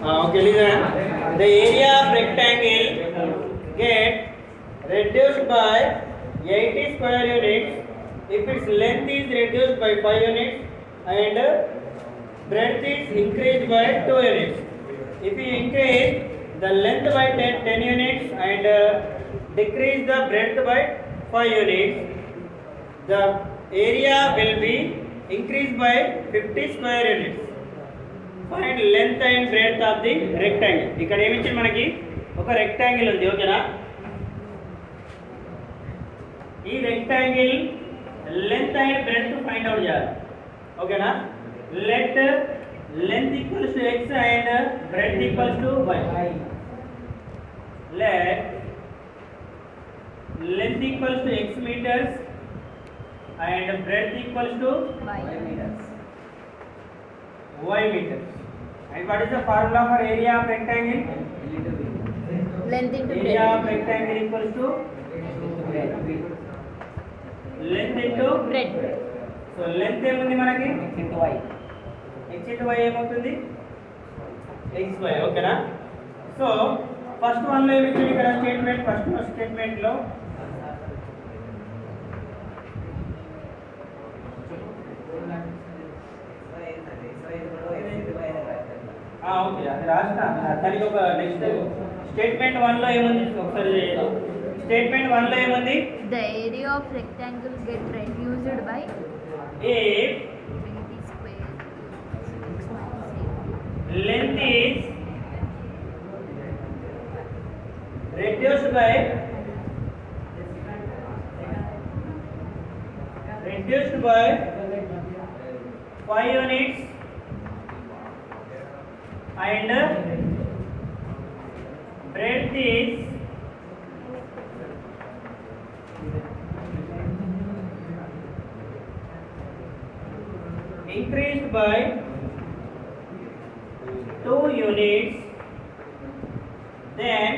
Okay, listen. The area of rectangle get reduced by 80 square units if its length is reduced by 5 units and breadth is increased by 2 units. If you increase the length by 10 units and decrease the breadth by 5 units, the area will be increased by 50 square units. Find length and breadth of the rectangle. ఇక్కడ ఏమి ఇచ్చింది మనకి ఒక rectangle ఉంది ఓకేనా. ఈ rectangle length and breadth find out చేయాలి ఓకేనా. Let length equals to x and breadth equals to y. Let length equals to x meters and breadth equals to y meters. And what is the formula for area of rectangle? Length into area of rectangle equals to length into breadth. So length ఏముంది మనకి x into y. x into y ఏమవుతుంది xy ఓకేనా. So first one లో ఏమి ఇచ్చింది ఇక్కడ statement. First statement లో okay అది రాస్తా దానికి ఒక నెక్స్ట్ స్టేట్మెంట్ వన్ లో ఏముంది ఒకసారి స్టేట్మెంట్ వన్ లో ఏముంది The area of rectangle get reduced by if 20 square x minus 8. length is reduced by 5 units and breadth is increased by 2 units, then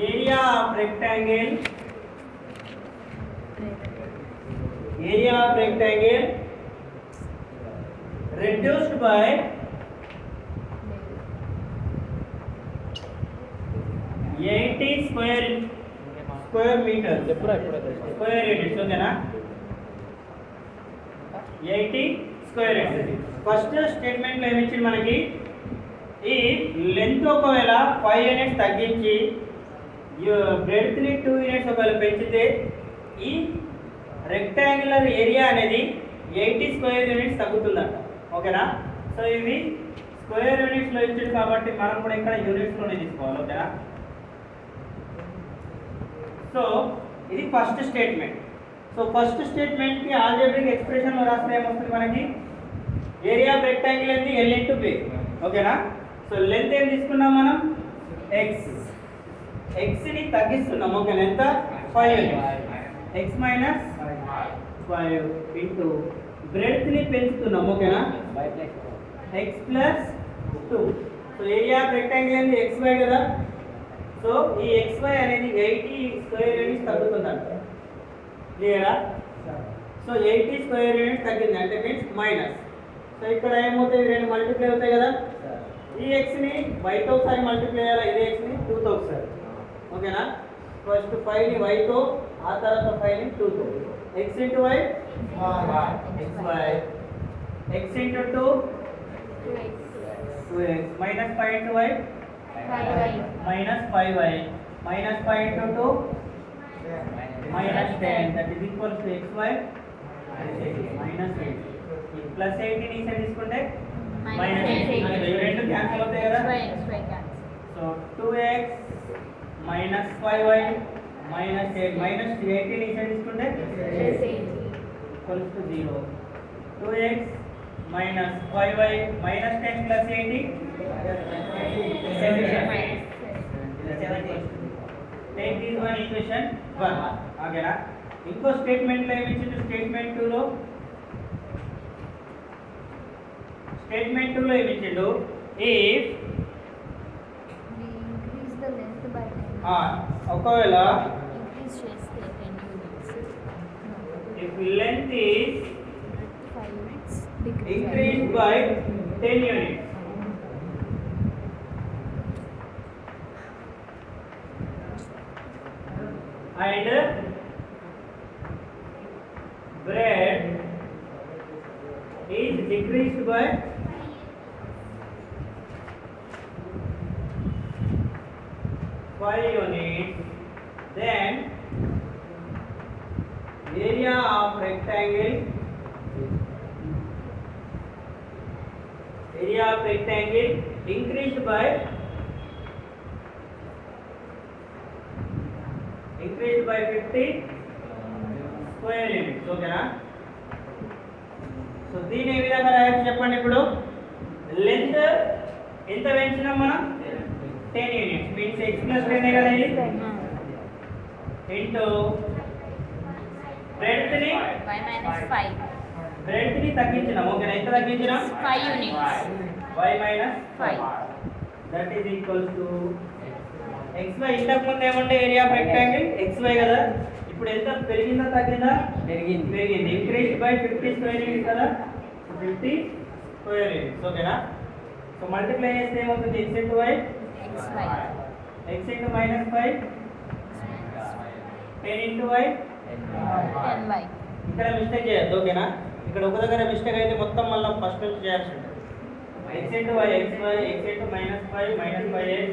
area of rectangle reduced by 80 square meters square units ఓకేనా. 80 square units. First statement లో ఏమి ఇచ్చింది మనకి ఈ length ఒకవేళ 5 units తగ్గించి breadth ని 2 units ఒకవేళ పెంచితే ఈ రెక్టాంగులర్ ఏరియా అనేది 80 స్క్వేర్ యూనిట్స్ తగ్గుతుందంట ఓకేనా. సో ఇవి స్క్వేర్ యూనిట్స్ లో ఇచ్చింది కాబట్టి మనం కూడా ఇక్కడ యూనిట్స్ లోనే తీసుకోవాలి ఓకేనా. సో ఇది first statement. So first statement కి ఆల్జీబ్రిక్ ఎక్స్ప్రెషన్ లో రాస్తే ఏమొస్తుంది మనకి ఏరియా ఆఫ్ రెక్టాంగిల్ అనేది L ఇంటూ B ఓకేనా. సో లెంత్ ఏం తీసుకున్నాం మనం x ని తగ్గిస్తున్నాం ఓకేనా. ఎంత 5 units x minus 5 into breadth ని పెంచుతున్నాం ఓకేనా x plus 2. So area of rectangle అనేది xy కదా. సో ఈ xy అనేది 80 స్క్వేర్ యూనిట్స్ తగ్గుతుందంట క్లియరా. సో 80 స్క్వేర్ యూనిట్స్ తగ్గింది అంటే మీన్స్ మైనస్. సో ఇక్కడ ఏమవుతాయి రెండు మల్టిప్లై అవుతాయి కదా. ఈ x ని y తో ఒకసారి మల్టిప్లై చేయాలి, ఇదే x ని 2 తో ఒకసారి ఓకేనా. ఫస్ట్ 5 ని y తో ఆ తర్వాత 5 ని 2 తో x into y xy x into 2 2x minus 5 into y minus 5y minus 5 into 2 minus 10 that is equal to xy minus 8 plus 8 ని ఈసారి తీసుకుంటే minus 8 ఇవి రెండు క్యాన్సిల్ అవుతాయి కదా. So 2x minus 5y minus 8 minus 8 ని ఈసారి తీసుకుంటే equals to 0 2x minus 5y minus 10 plus 80 take this one equation 1 ఓకేనా. ఇంకో స్టేట్మెంట్ లో ఏమి ఇచ్చింది స్టేట్మెంట్ 2 లో ఏమి ఇచ్చిండు if We increase the length by 10. ఒకవేళ Increase చేస్తే 10 units. if length is 5 units. increased by 10 units. And bread is decreased by 5 units, then area of rectangle increased by 50 square units. ఓకేనా? So దీని ఏ విధంగా రాయొచ్చు చెప్పండి. ఇప్పుడు లెంత్ ఎంత పెంచినాం మనం? 10 యూనిట్స్ మీన్స్ x ప్లస్ 10 కదా ఇది ఇంటూ బ్రెడ్త్ ని y minus 5. బ్రెడ్త్ ని తగ్గించినాం. ఓకేనా? ఎంత తగ్గించినాం? 5 units. y minus 5 that is equals to xy. ఇంతకు ముందు ఏమంటే ఏరియా ఆఫ్ రెక్టాంగిల్ xy కదా. ఇప్పుడు ఎంత పెరిగిందా తగ్గిందా? పెరిగింది. ఇంక్రీజ్ బై 50 స్క్వేర్ యూనిట్స్ కదా. 50 స్క్వేర్ యూనిట్స్. ఓకేనా? సో మల్టిప్లై చేస్తే ఏమవుతుంది? x into y xy. x into minus 5 10 into y 10y. ఇక్కడ మిస్టేక్ చేయొద్దు. ఓకేనా? ఇక్కడ ఒక దగ్గర మిస్టేక్ అయితే మొత్తం మళ్ళీ ఫస్ట్ నుంచి చేయాల్సి ఉంటుంది. x into y xy, x into minus 5 minus 5x,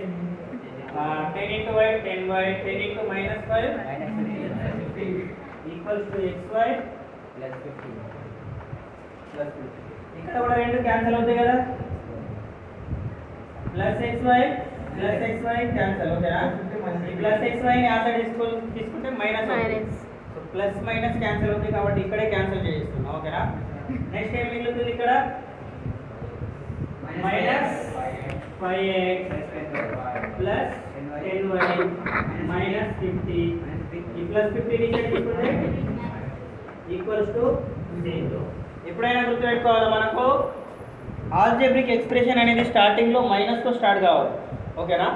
10 into y 10y, 10 into minus 5 equals to xy plus 50. ఇక్కడ కూడా రెండు క్యాన్సిల్ అవుతాయి కదా. Plus xy cancel. ఓకేనా? ఈ ప్లస్ xy ని ఆ సైడ్ తీసుకుంటే మైనస్ అవుతుంది. సో ప్లస్ మైనస్ క్యాన్సిల్ అవుతాయి కాబట్టి ఇక్కడే క్యాన్సిల్ చేస్తున్నాం. ఓకేనా? నెక్స్ట్ ఏం మిగులుతుంది ఇక్కడ? Minus 5x plus 10y minus 50. ఈ ప్లస్ 50 ని తీసుకుంటే ఈక్వల్స్ టు 0. ఎప్పుడైనా గుర్తుపెట్టుకోవాలి మనకు ఆల్జీబ్రిక్ ఎక్స్ప్రెషన్ అనేది స్టార్టింగ్లో మైనస్తో స్టార్ట్ కావాలి. ఓకేనా?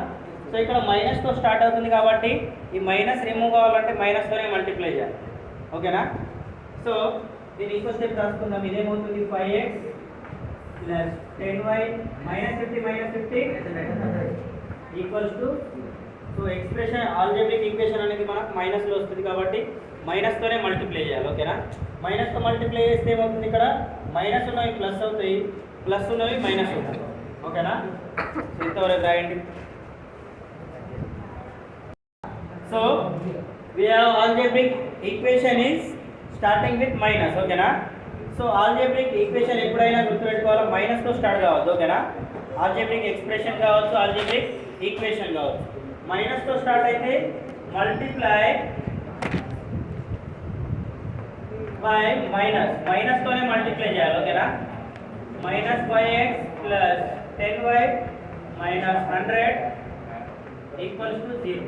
సో ఇక్కడ మైనస్తో స్టార్ట్ అవుతుంది కాబట్టి ఈ మైనస్ రిమూవ్ కావాలంటే మైనస్తోనే మల్టిప్లై చేయాలి. ఓకేనా? సో దీని ఇంకో స్టెప్ రాసుకుందాం. ఇదేమవుతుంది? 5x plus 10y minus 50 equals to, so expression algebraic equation అనేది మనకు మైనస్లో వస్తుంది కాబట్టి మైనస్తోనే మల్టిప్లై చేయాలి. ఓకేనా? మైనస్తో మల్టిప్లై చేస్తే ఏమవుతుంది? ఇక్కడ మైనస్ ఉన్నవి ప్లస్ అవుతాయి, ప్లస్ ఉన్నవి మైనస్ అవుతాయి. ఓకేనా? సో ఇంతవరకు రాయండి. So we have algebraic equation is starting with minus. ఓకేనా? సో algebraic equation ఎప్పుడైనా గుర్తుపెట్టుకోవాలి మైనస్ తో స్టార్ట్ కావద్దు. ఓకేనా? algebraic expression కావచ్చు, algebraic equation కావచ్చు. మైనస్ తో స్టార్ట్ అయితే మల్టిప్లై బై మైనస్ తోనే మల్టిప్లై చేయాలి. ఓకేనా? Minus 5x plus 10y minus 100 equals to 0.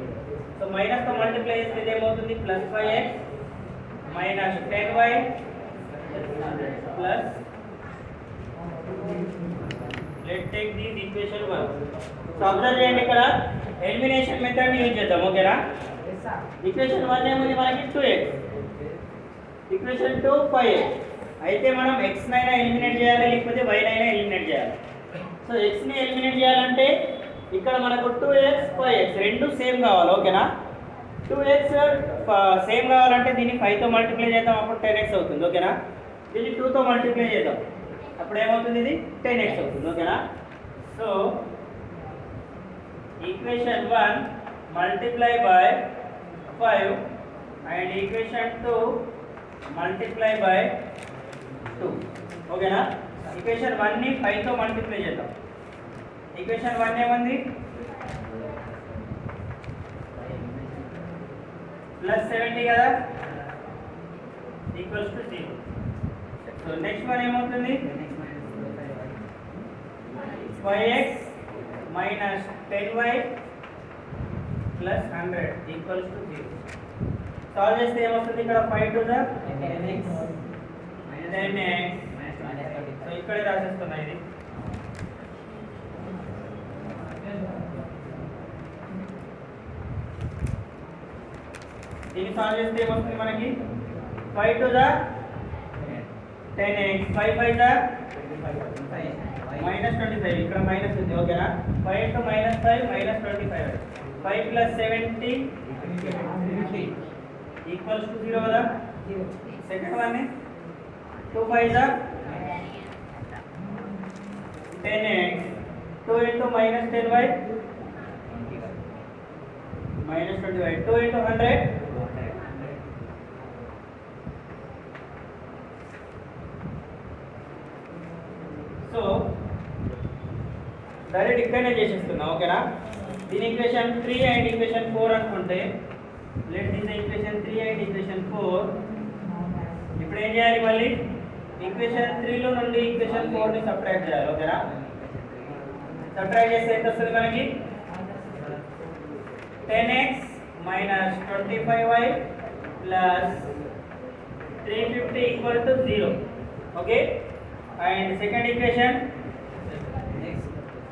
So minus తో మల్టిప్లై చేస్తే ఏమవుతుంది? Plus 5x minus 10y plus let take this equation 1. So observe చేయండి, ఇక్కడ ఎలిమినేషన్ మెథడ్ ని యూజ్ చేద్దాం. ఓకేనా? ఈక్వేషన్ 1 ఏముంది మనకి? 2x, equation 2 5x. అయితే మనం x నైనా ఎలిమినేట్ చేయాలి, లేకపోతే y నైనా ఎలిమినేట్ చేయాలి. సో x ని ఎలిమినేట్ చేయాలంటే ఇక్కడ మనకు 2x 5x రెండు సేమ్ కావాలి. ఓకేనా? 2x సేమ్ కావాలంటే దీన్ని 5 తో మల్టిప్లై చేద్దాం, అప్పుడు 10x అవుతుంది. ఓకేనా? దీన్ని 2 తో మల్టిప్లై చేద్దాం, అప్పుడు ఏమవుతుంది? ఇది 10x అవుతుంది. ఓకేనా? So equation 1 multiply by 5 and equation 2 multiply by 2. ఓకేనా? ఈక్వేషన్ 1 ని 5 తో మల్టిప్లై చేద్దాం. ఈక్వేషన్ 1 ఏముంది? ప్లస్ 70 కదా, equals to 0. So next one ఏమవుతుంది? 5x minus 10y plus 100 equals to 0. Solve చేస్తే ఏమవుతుంది? ఇక్కడ 5 to the 10x. సో ఇక్కడే రాసేస్తున్నా ఇది. దీన్ని సాల్వ్ చేస్తే ఏమవుతుంది మనకి? 5 to the 10x, 5 by the minus 25 ఇక్కడ మైనస్ ఉంది ఓకేనా 5 into minus 5 minus 25 5 plus 70 equals to 0 కదా second one 2 5 10x 2 into minus 10y minus 20y 2 into 100 so direct ఇక్కడనే చేసేస్తున్నా ఓకేనా దీని ఈక్వేషన్ 3 అండ్ ఈక్వేషన్ 4 అనుకుంటే let this equation 3 and equation 4 ఇప్పుడు ఏం చేయాలి మళ్ళీ ఈక్వేషన్ 3 లో నుండి ఈక్వేషన్ 4 ని సబ్ట్రాక్ట్ చేయాలి ఓకేనా సబ్ట్రాక్ట్ చేస్తే ఎంత వస్తుంది మనకి 10x minus 25y plus 350 equal to 0 okay and second equation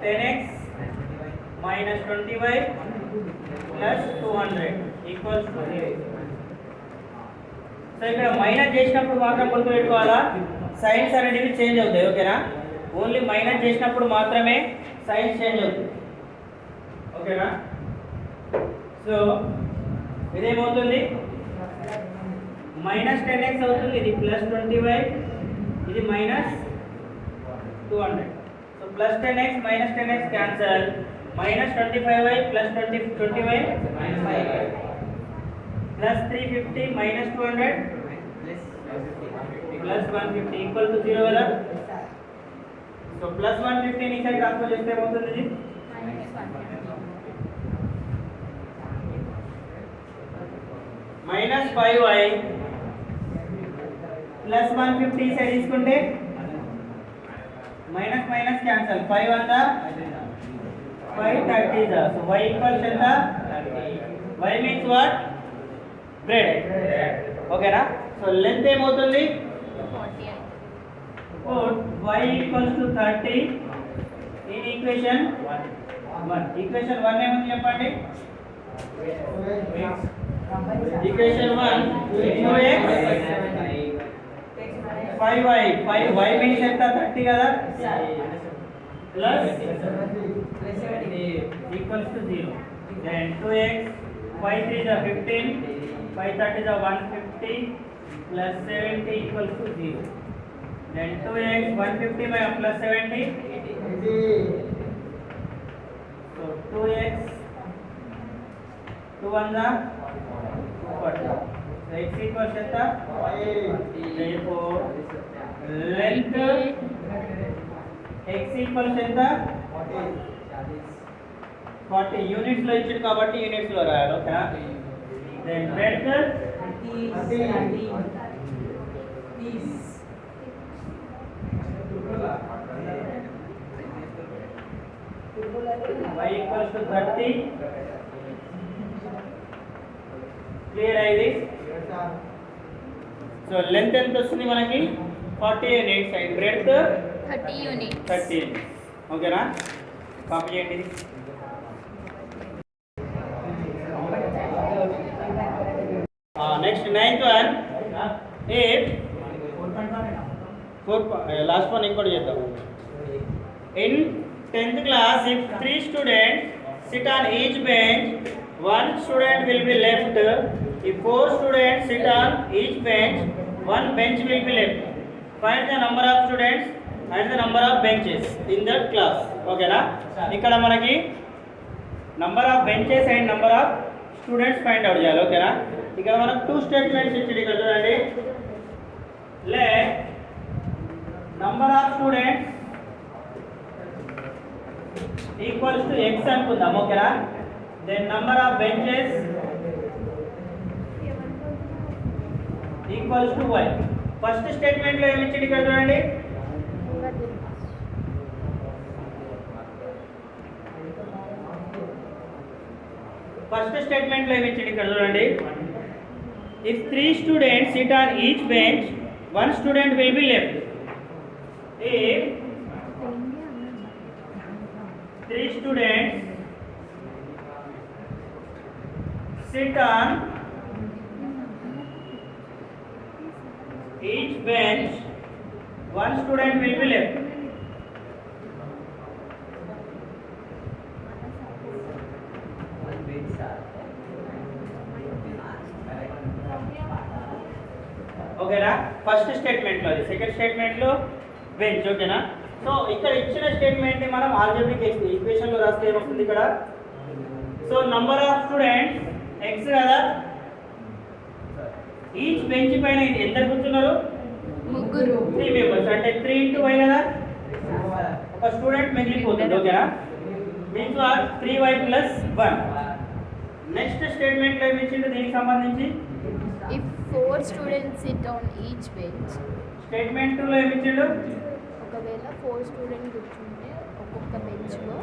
10x minus 20y plus 200 equals to 0 so ఇక్కడ మైనస్ చేసినప్పుడు మాత్రం గుర్తుపెట్టుకోవాలా సైన్స్ అనేటివి చేంజ్ అవుతాయి ఓకేనా ఓన్లీ మైనస్ చేసినప్పుడు మాత్రమే సైన్స్ చేంజ్ అవుతుంది ఓకేనా సో ఇదేమవుతుంది మైనస్ 10x అవుతుంది ఇది ప్లస్ 20y ఇది minus 200 so plus 10x minus 10x cancel minus 25y plus 20y plus 350 minus 200 plus 150 equal to 0 वाला तो प्लस 150 नी साइड ट्रांसफर చేస్తే ఏమవుతుంది जी माइनस 5y प्लस 150 సైడ్ తీసుకుంటే మైనస్ మైనస్ క్యాన్సల్ 5 అంతా 5 30 దా so y equals ఎంత 30 y means what bread ఓకేనా so length ఏమవుతుంది 40 y equals to 30 in equation 1 equation 1 ఏమని చెప్పండి equation 1 2x 5y 5y means ఎంత 30 కదా plus equals to 0 then 2x 5 3 is 15 5 30 is 150 plus 70 equals to 0 then 2x 150 by plus 70 so 2x 2 1 the 40 so x equals to therefore length x equals to 40 units లో ఇచ్చాడు కాబట్టి units లో రాయాలి ఓకేనా then breadth 30 y equals to 30 clear అయ్యింది so length ఎంత వస్తుంది మనకి 40 units and breadth 30 units 30 units ఓకేనా కాపీ చేయండి ఇది next ninth one if 4 last one ఇంకోటి చేద్దాం in 10th class if 3 students sit on each bench one student will be left if 4 students sit on each bench one bench will be left find the number of students and the number of benches in that class ఓకేనా ఇక్కడ మనకి number of benches and number of students find out చేయాలి ఓకేనా ఇక్కడ మనం 2 statements ఇచ్చాడు ఇక్కడ చూడండి let number of students equals to x అనుకుందాం ఓకేనా then number of benches equals to y first statement లో ఏమి ఇచ్చాడు ఇక్కడ చూడండి ఫస్ట్ స్టేట్మెంట్ లో ఏమి ఇచ్చాడు ఇక్కడ చూడండి if 3 students sit on each bench one student will be left if 3 students sit on each bench one student will be left ఓకేనా. ఫస్ట్ స్టేట్మెంట్లో అది, సెకండ్ స్టేట్మెంట్లో బెంచ్. ఓకేనా. సో ఇక్కడ ఇచ్చిన స్టేట్మెంట్ని మనం ఆల్జబ్రిక్ ఈక్వేషన్లో రాస్తే ఏమొస్తుంది ఇక్కడ. So number of students X కదా, ఈచ్ బెంచ్ పైన ఎందరు కూర్చున్నారు, ముగ్గురు. 3 మెంబర్స్, అంటే 3 into y కదా, ఒక స్టూడెంట్ మిగిలిపోతుంది. ఓకేనా. Means 3y + 1. నెక్స్ట్ స్టేట్మెంట్లో ఏమి ఇచ్చిండు దీనికి సంబంధించి, If 4 students sit on each bench, statement 2లో ఏమి ఇచ్చిండు, ఒకవేళ 4 స్టూడెంట్ కూర్చుంటే ఒక్కొక్క బెంచ్లో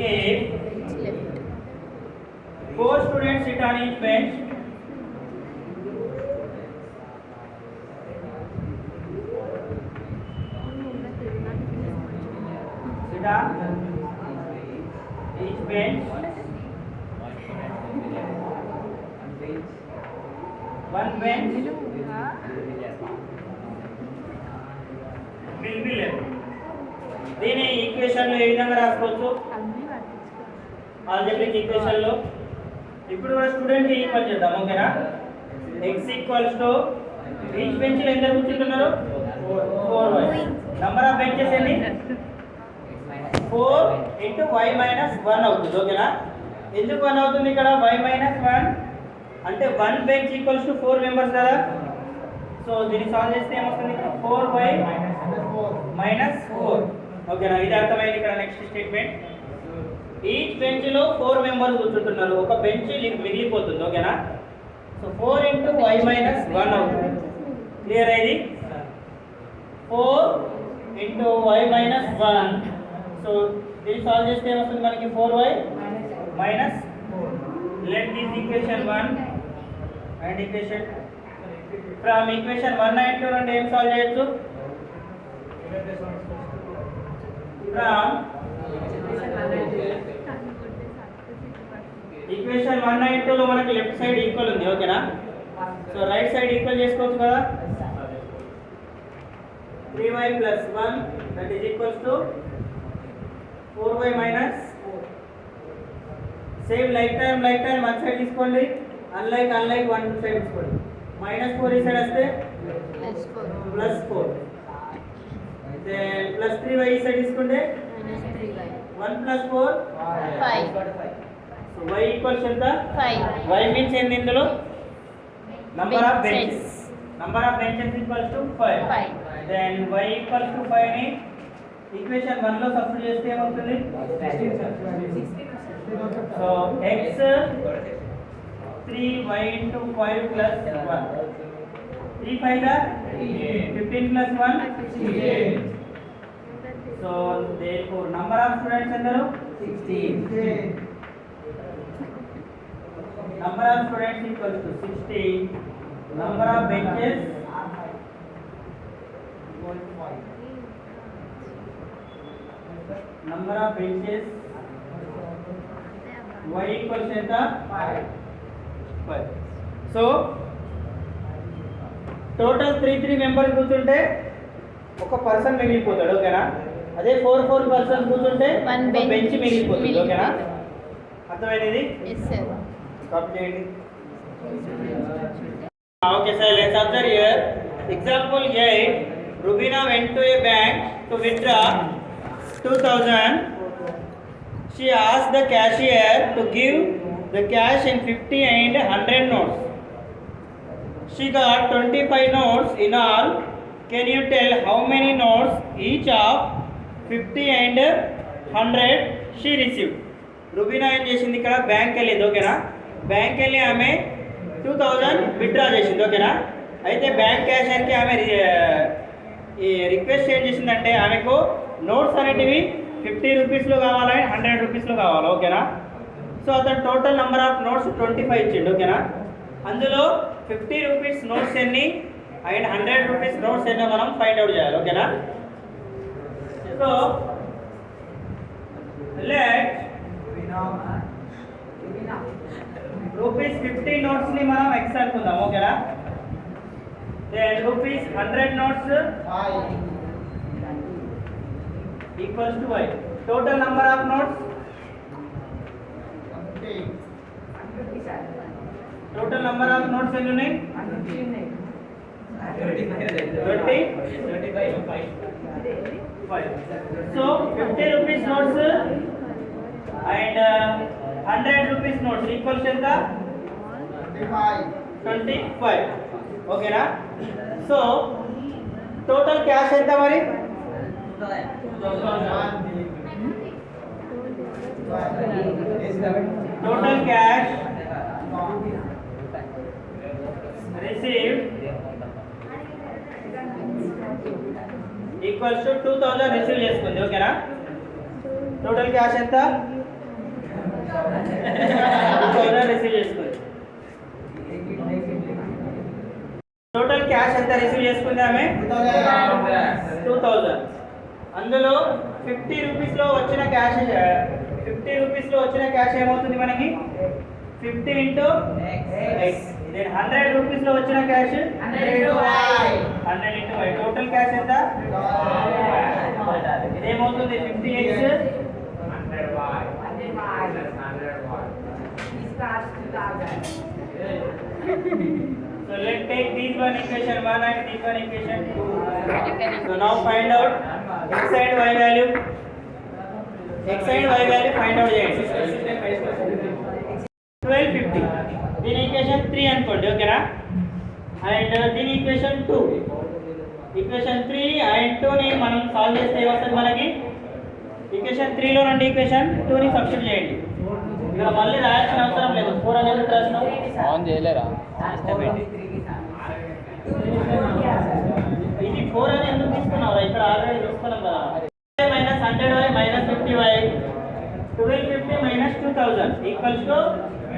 ఏ bench left. 4 students sit on each bench, sit on each bench, one bench will be left. దీని ఈక్వేషన్లో ఏ విధంగా రాసుకోవచ్చు, ఆల్జబ్రిక్ ఈక్వేషన్లో. ఇప్పుడు కూడా స్టూడెంట్ ఈక్వల్ చేద్దాం. ఓకేనా. x = ఈచ్ బెంచ్లో ఎంత కూర్చుంటున్నారు, 4y. నంబర్ ఆఫ్ బెంచెస్ ఎన్ని, 4 into y - 1 అవుతుంది. ఓకేనా. ఎందుకు 1 అవుతుంది ఇక్కడ, y - 1 అంటే 1 బెంచ్ = 4 మెంబర్స్ కదా. సో దీన్ని సాల్వ్ చేస్తే ఏమవుతుంది, 4y - 4. ఓకేనా. ఇది అర్థమైంది. ఇక్కడ నెక్స్ట్ స్టేట్మెంట్, ఈచ్ బెంచ్లో 4 మెంబర్స్ కూర్చుంటున్నారు, ఒక బెంచ్ మిగిలిపోతుంది. ఓకేనా. సో 4 into y - 1 అవుతుంది. క్లియర్ అయింది. 4 into y - 1. సో దీన్ని సాల్వ్ చేస్తే ఏమవుతుంది మనకి, 4y - 4. Let this equation 1 and equation from equation 1 and 2 నుండి ఏం సాల్వ్ చేయొచ్చు, ఫ్రమ్ ఈక్వేషన్ 1 and 2 లో మనకి లెఫ్ట్ సైడ్ ఈక్వల్ ఉంది. ఓకేనా. సో రైట్ సైడ్ ఈక్వల్ చేసుకోవచ్చు కదా. 3y + 1 that is equals to 4y - 4. Same like time one side తీసుకోండి, అన్లైక్ వన్ సైడ్ తీసుకోండి. -4 ఈ సైడ్ వస్తే +4, దెన్ +3y ఈ సైడ్ తీసుకుంటే 1 + 4 5. సో y ఈక్వల్స్ ఎంత, 5. y మీన్స్ ఏంది ఇందులో, number of Benches. Benches. Number of benches = 5. 5. Then y = 5 ని ఈక్వేషన్ 1 లో సబ్స్టిట్యూట్ చేస్తే ఏమవుతుంది, so x 3y into 5 plus 1. 3 5 15 plus 1 16. So therefore number of students endaru 16. Number of students equals to 16. Number of benches number of benches y equals to 5. So total 3 members కూర్చుంటే ఒక person మిగిలిపోతాడు. ఓకేనా. అదే 4 persons కూర్చుంటే One ఒక bench bench మిగిలిపోతుంది. ఓకేనా. మిగిలిపోతుంది. అర్థమైనది. Yes, sir. Copy చేయండి. Okay sir, let's observe here. Example 8. Rubina went to a bank to withdraw 2000. She asked the cashier to give the cash in 50 and 100 notes. She got 25 notes in all. Can you tell how many notes each of 50 and 100 she received? Rubina ఏం చేసింది, ఇక్కడ bank వెళ్ళింది. ఓకేనా. Bank వెళ్ళి ఆమె 2000 withdraw చేసింది. ఓకేనా. అయితే బ్యాంక్ క్యాషియర్కి ఆమె ఈ రిక్వెస్ట్ ఏం చేసిందంటే ఆమెకు నోట్స్ అనేటివి 50 రూపీస్లో కావాలి, 100 రూపీస్లో కావాలి. ఓకేనా. సో అతను టోటల్ నెంబర్ ఆఫ్ నోట్స్ 25 ఇచ్చిండు. ఓకేనా. అందులో 50 రూపీస్ నోట్స్ ఎన్ని అండ్ 100 రూపీస్ నోట్స్ ఎన్నో మనం ఫైండ్ అవుట్ చేయాలి. ఓకేనా. సో లెట్ రూపీస్ 50 నోట్స్ ని మనం x అనుకుందాం. ఓకేనా. Then rupees 100 notes equals to y. Total number of notes, total number of notes ఎన్ని ఉన్నాయి, So 50 rupees notes and 100 rupees notes equals ఎంత 25. ఓకేనా? సో టోటల్ క్యాష్ ఎంత మరి? Total cash received equals to 2000 receive చేసుకుంది. ఓకేనా? టోటల్ క్యాష్ ఎంత? 2000 receive చేసుకుంది. టోటల్ క్యాష్ ఎంత రిసీవ్ చేసుకుంది ఆమె? 2000. అందులో 50 రూపీస్ లో వచ్చిన క్యాష్ ఏమవుతుంది మనకి? 50 ఇంటూ x. దెన్ 100 రూపీస్ లో వచ్చిన cash 100 into y. Total cash ఎంత? ఇదేమవుతుంది? 50x. So let's take this one equation 1 and this one equation 2. So now find out x and y value. Find out చేయండి. 1250. దీని equation 3 అనుకోండి. ఓకేనా? And దీని equation 2. Equation 3 and 2 ని మనం solve చేస్తే ఏమొస్తుంది మనకి? ఈక్వేషన్ 3 లో నుండి ఈక్వేషన్ 2 ని సబ్స్టిట్యూట్ చేయండి. ఇక్కడ మళ్ళీ రాయాల్సిన అవసరం లేదు. 4 అనేది రాసినాం. ఆన్ చేయలేరా? ఇది 4 అని ఎందుకు తీసుకున్నావు? ఇక్కడ ఆల్రెడీ తీసుకున్నాం కదా. Minus 100y minus 50y 1250 minus 2000 equals to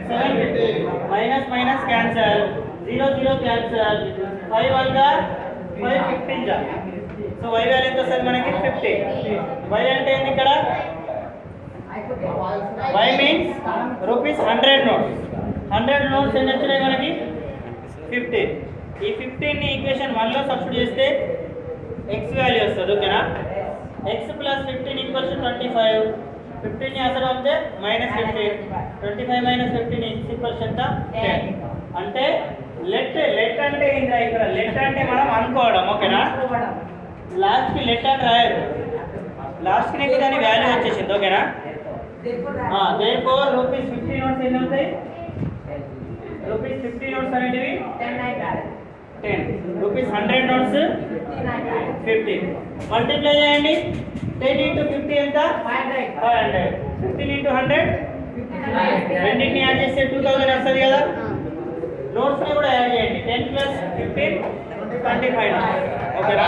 750. Minus minus cancel, 0 0 cancel, 5 1 గా 5 15 జా. సో y వాల్యూ ఎంత వస్తుంది మనకి? 50. y అంటే ఏంది ఇక్కడ? y means rupees 100 notes. 100 notes ఎన్ని వచ్చినాయి మనకి? 15. ఈ 15 ని ఈక్వేషన్ 1 లో సబ్స్టిట్యూట్ చేస్తే x వాల్యూ వస్తుంది. ఓకేనా? x plus 15 equals to 25. 15 ని అసలు అంటే మైనస్ 15. 25 మైనస్ 15 ఈక్వల్స్ ఎంత? 10. అంటే లెట్ అంటే ఏంటి? ఇక్కడ లెట్ అంటే మనం అనుకోవడం. ఓకేనా? లాస్ట్ కి లెట్ అని రాయరు. లాస్ట్ కి దాని వాల్యూ వచ్చేసింది. ఓకేనా? therefore రూపీస్ 50 నోట్స్ ఎన్ని అవుతాయి? రూపీస్ 50 నోట్స్ అనేటివి 10. Rupees 100 notes 15. మల్టిప్లై చేయండి. 10 ఇంటూ 50 ఎంత? 500. 15 ఇంటూ 100 రెండింటిని యాడ్ చేస్తే 2000 వస్తుంది కదా. నోట్స్ ని కూడా యాడ్ చేయండి. 10 ప్లస్ 15 25. ఓకేనా?